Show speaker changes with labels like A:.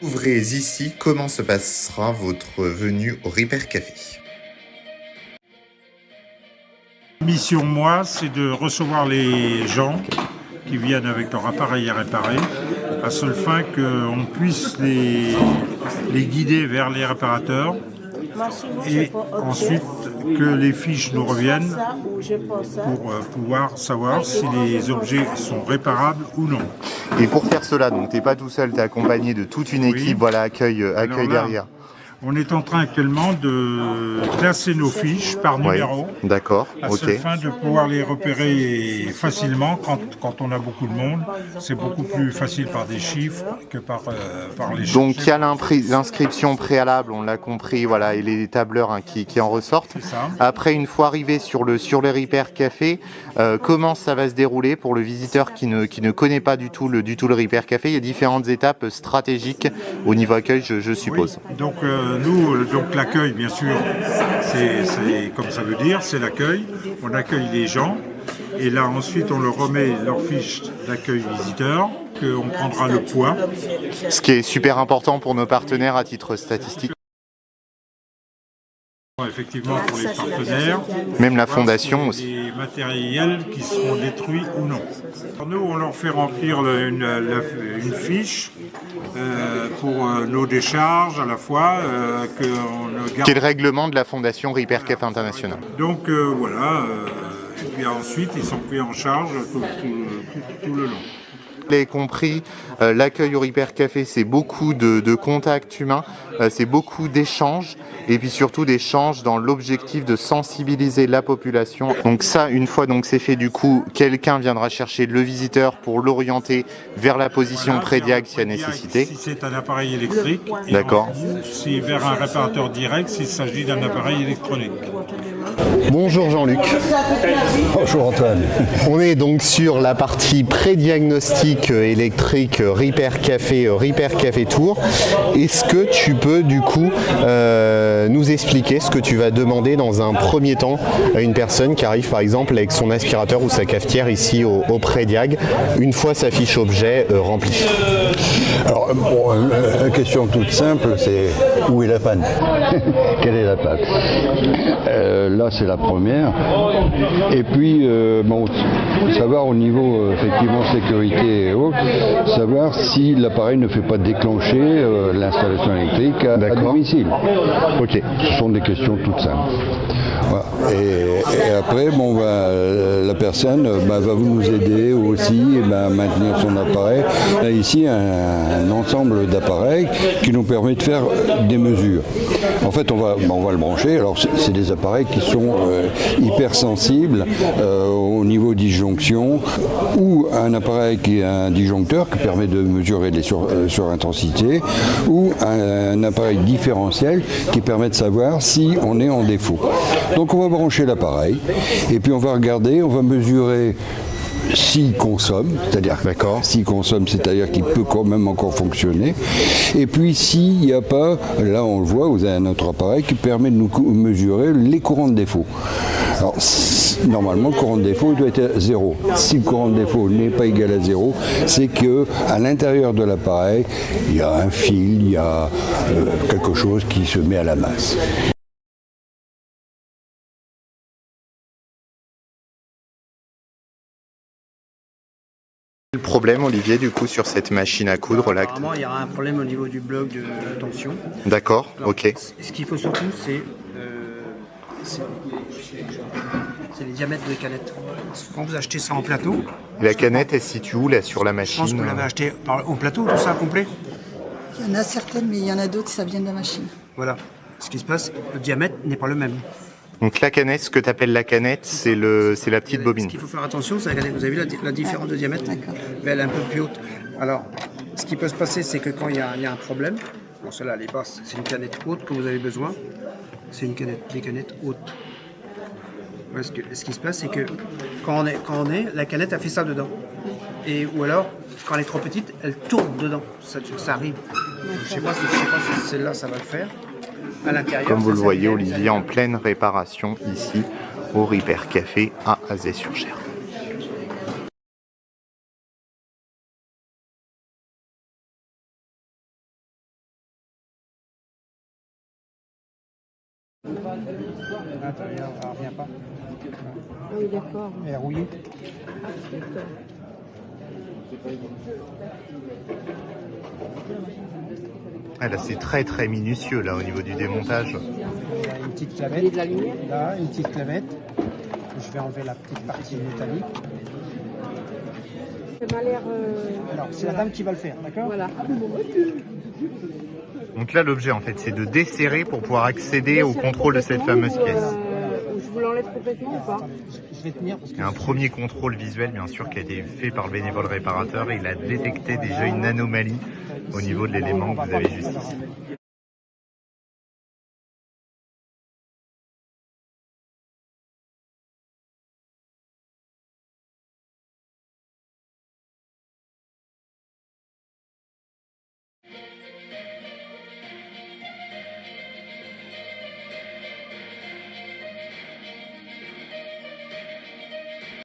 A: Ouvrez ici comment se passera votre venue au Repair Café.
B: Mission, moi, c'est de recevoir les gens qui viennent avec leur appareil à réparer, à seule fin qu'on puisse les guider vers les réparateurs et ensuite que les fiches nous reviennent pour pouvoir savoir si les objets sont réparables ou non.
A: Et pour faire cela, donc t'es pas tout seul, t'es accompagné de toute une équipe, voilà, accueil derrière.
B: On est en train actuellement de classer nos fiches par numéro.
A: D'accord,
B: à seule fin de pouvoir les repérer facilement quand on a beaucoup de monde. C'est beaucoup plus facile par des chiffres que par les chiffres.
A: Donc il y a l'inscription préalable, on l'a compris, voilà, et les tableurs qui en ressortent. Après, une fois arrivé sur le Repair Café, comment ça va se dérouler pour le visiteur qui ne connaît pas du tout le Repair Café? Il y a différentes étapes stratégiques au niveau accueil, je suppose.
B: Oui. Donc donc l'accueil, bien sûr, c'est comme ça veut dire, c'est l'accueil. On accueille les gens et là ensuite on leur remet leur fiche d'accueil visiteur, qu'on prendra le poids.
A: Ce qui est super important pour nos partenaires à titre statistique.
B: Effectivement pour les partenaires.
A: Même la fondation aussi.
B: Des matériels qui seront détruits ou non. Nous, on leur fait remplir une fiche pour nos décharges à la fois.
A: Qui est le règlement de la fondation Repair Café International.
B: Donc voilà, et puis ensuite ils sont pris en charge tout le long.
A: Vous l'avez compris, l'accueil au Repair Café, c'est beaucoup de contacts humains, c'est beaucoup d'échanges, et puis surtout d'échanges dans l'objectif de sensibiliser la population. Donc ça, une fois donc c'est fait, du coup, quelqu'un viendra chercher le visiteur pour l'orienter vers la position prédiag s'il y a nécessité.
B: Si c'est un appareil électrique,
A: d'accord.
B: Si vers un réparateur direct s'il s'agit d'un appareil électronique.
C: Bonjour Jean-Luc.
D: Bonjour Antoine.
C: On est donc sur la partie pré-diagnostic électrique Repair Café Tour. Est-ce que tu peux du coup nous expliquer ce que tu vas demander dans un premier temps à une personne qui arrive par exemple avec son aspirateur ou sa cafetière ici au pré-diag, une fois sa fiche objet remplie?
D: Alors, la question toute simple, c'est où est la panne? Quelle est la panne? Là, c'est la première. Et puis, savoir au niveau effectivement sécurité et autres, savoir si l'appareil ne fait pas déclencher l'installation électrique à domicile.
C: Ok.
D: Ce sont des questions toutes simples. Voilà. Et après, la personne va nous aider aussi à maintenir son appareil. On a ici un ensemble d'appareils qui nous permet de faire des mesures. En fait, on va le brancher. Alors, c'est des appareils qui sont hypersensibles au niveau disjonction, ou un appareil qui est un disjoncteur qui permet de mesurer les surintensités, ou un appareil différentiel qui permet de savoir si on est en défaut. Donc on va brancher l'appareil et puis on va regarder, on va mesurer s'il consomme, c'est-à-dire qu'il peut quand même encore fonctionner. Et puis s'il n'y a pas, là on le voit, vous avez un autre appareil qui permet de nous mesurer les courants de défaut. Alors normalement le courant de défaut doit être à 0. Si le courant de défaut n'est pas égal à 0, c'est qu'à l'intérieur de l'appareil, il y a un fil, il y a quelque chose qui se met à la masse.
A: Le problème, Olivier, du coup, sur cette machine à coudre là?
E: Apparemment, il y aura un problème au niveau du bloc de tension.
A: D'accord, ok.
E: Ce qu'il faut surtout, c'est les diamètres de canettes. Quand vous achetez ça en plateau...
A: La canette, elle se situe où, là, sur la machine?
E: Je pense que vous l'avez acheté au plateau, tout ça, complet?
F: Il y en a certaines, mais il y en a d'autres, ça vient de la machine.
E: Voilà. Ce qui se passe, le diamètre n'est pas le même.
A: Donc la canette, ce que tu appelles la canette, c'est la petite bobine.
E: Ce qu'il faut faire attention, c'est regarder, vous avez vu la différence de diamètre? Mais elle est un peu plus haute. Alors, ce qui peut se passer, c'est que quand il y a un problème, bon, celle-là, elle est basse, c'est une canette haute que vous avez besoin. C'est des canettes hautes. Ouais, ce qui se passe, c'est que quand on est, la canette a fait ça dedans. Ou alors, quand elle est trop petite, elle tourne dedans. Ça arrive. Je sais pas si celle-là, ça va le faire. À l'intérieur.
A: Comme vous le voyez, Olivier en pleine réparation ici au Repair Café à Azay-sur-Cher.
E: Attends, elle revient pas.
G: Ah oui, d'accord.
E: Elle est rouillée.
A: Ah, là, c'est très très minutieux là au niveau du démontage.
E: Il y a une petite clavette.
G: Il y a de la lumière.
E: Là, une petite clavette. Je vais enlever la petite partie métallique.
G: Ça m'a l'air.
E: Alors, c'est la dame qui va le faire, d'accord?
G: Voilà.
A: Donc là, l'objet en fait, c'est de desserrer pour pouvoir accéder au contrôle de cette fameuse pièce.
G: Je vous l'enlève complètement ou pas?
E: Je vais tenir parce que
A: Il y a un premier contrôle visuel, bien sûr, qui a été fait par le bénévole réparateur. Il a détecté déjà une anomalie au niveau de l'élément que vous avez juste ici.